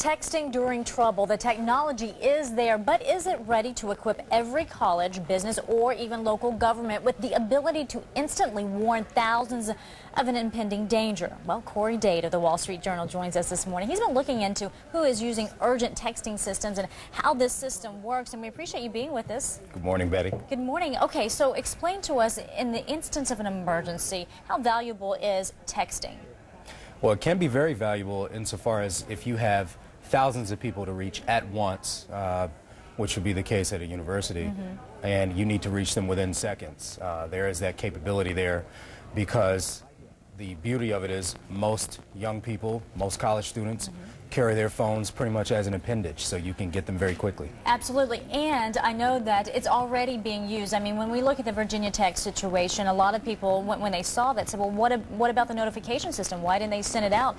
Texting during trouble. The technology is there, but is it ready to equip every college, business, or even local government with the ability to instantly warn thousands of an impending danger? Well, Corey Dade of the Wall Street Journal joins us this morning. He's been looking into who is using urgent texting systems and how this system works, and we appreciate you being with us. Good morning, Betty. Good morning. Okay, so explain to us, in the instance of an emergency, how valuable is texting? Well, it can be very valuable insofar as if you have thousands of people to reach at once, which would be the case at a university, and you need to reach them within seconds. There is that capability there because the beauty of it is most young people, most college students, carry their phones pretty much as an appendage, so you can get them very quickly. Absolutely, and I know that it's already being used. I mean, when we look at the Virginia Tech situation, a lot of people, when they saw that, said, well, what about the notification system? Why didn't they send it out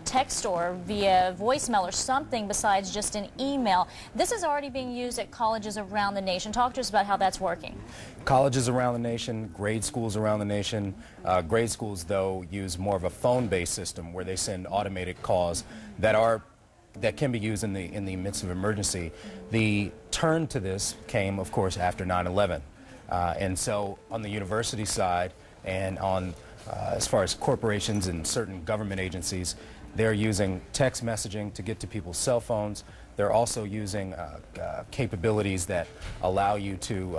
text or via voicemail or something besides just an email? This is already being used at colleges around the nation. Talk to us about how that's working. Colleges around the nation, grade schools around the nation. Grade schools, though, use more of a phone-based system where they send automated calls that can be used in the midst of emergency. The turn to this came, of course, after 9/11, and so on the university side and on as far as corporations and certain government agencies, they're using text messaging to get to people's cell phones. They're also using capabilities that allow you to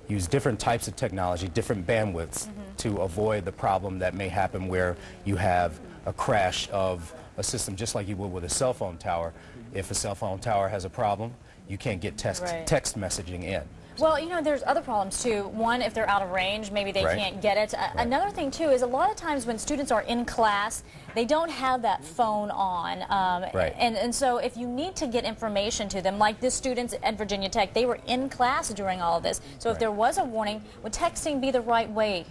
use different types of technology, different bandwidths, to avoid the problem that may happen where you have a crash of a system just like you would with a cell phone tower. If a cell phone tower has a problem, you can't get text messaging in. Well, you know, there's other problems too. One, if they're out of range, maybe they can't get it. Another thing too is a lot of times when students are in class, they don't have that phone on. And so if you need to get information to them, like the students at Virginia Tech, they were in class during all of this. So if there was a warning, would texting be the right way?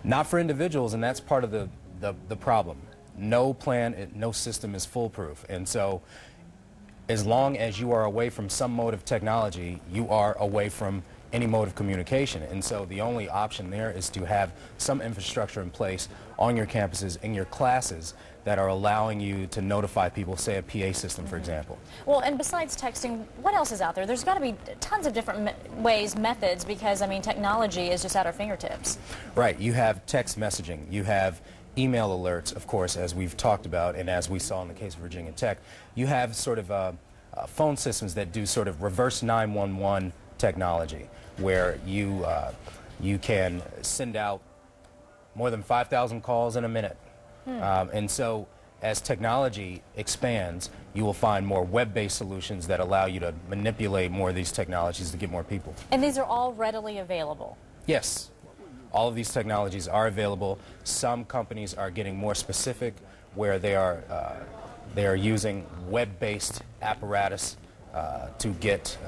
Not for individuals, and that's part of the problem. No plan, no system is foolproof, and so as long as you are away from some mode of technology, you are away from any mode of communication. And so the only option there is to have some infrastructure in place on your campuses, in your classes, that are allowing you to notify people, say a PA system, for example. Well, and besides texting, what else is out there? There's got to be tons of different methods, because, I mean, technology is just at our fingertips. Right. You have text messaging. You have email alerts, of course, as we've talked about, and as we saw in the case of Virginia Tech. You have sort of phone systems that do sort of reverse 911 technology, where you can send out more than 5,000 calls in a minute. And so as technology expands, you will find more web-based solutions that allow you to manipulate more of these technologies to get more people. And these are all readily available? Yes. All of these technologies are available. Some companies are getting more specific, where they are using web-based apparatus to get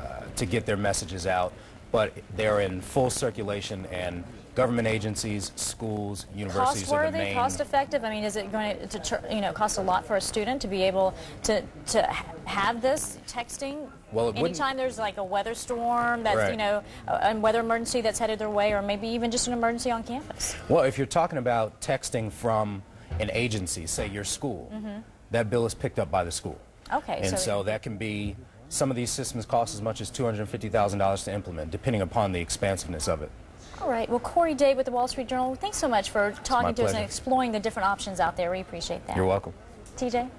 their messages out. But they're in full circulation, and government agencies, schools, universities are the main. Cost-worthy, cost-effective? I mean, is it going to cost a lot for a student to be able to have this texting? Well, anytime there's like a weather storm that's, you know, a weather emergency that's headed their way, or maybe even just an emergency on campus. Well, if you're talking about texting from an agency, say your school, that bill is picked up by the school. Okay. And so that can be, some of these systems cost as much as $250,000 to implement, depending upon the expansiveness of it. All right. Well, Corey Dade with the Wall Street Journal, thanks so much for talking to us and exploring the different options out there. We appreciate that. You're welcome. TJ?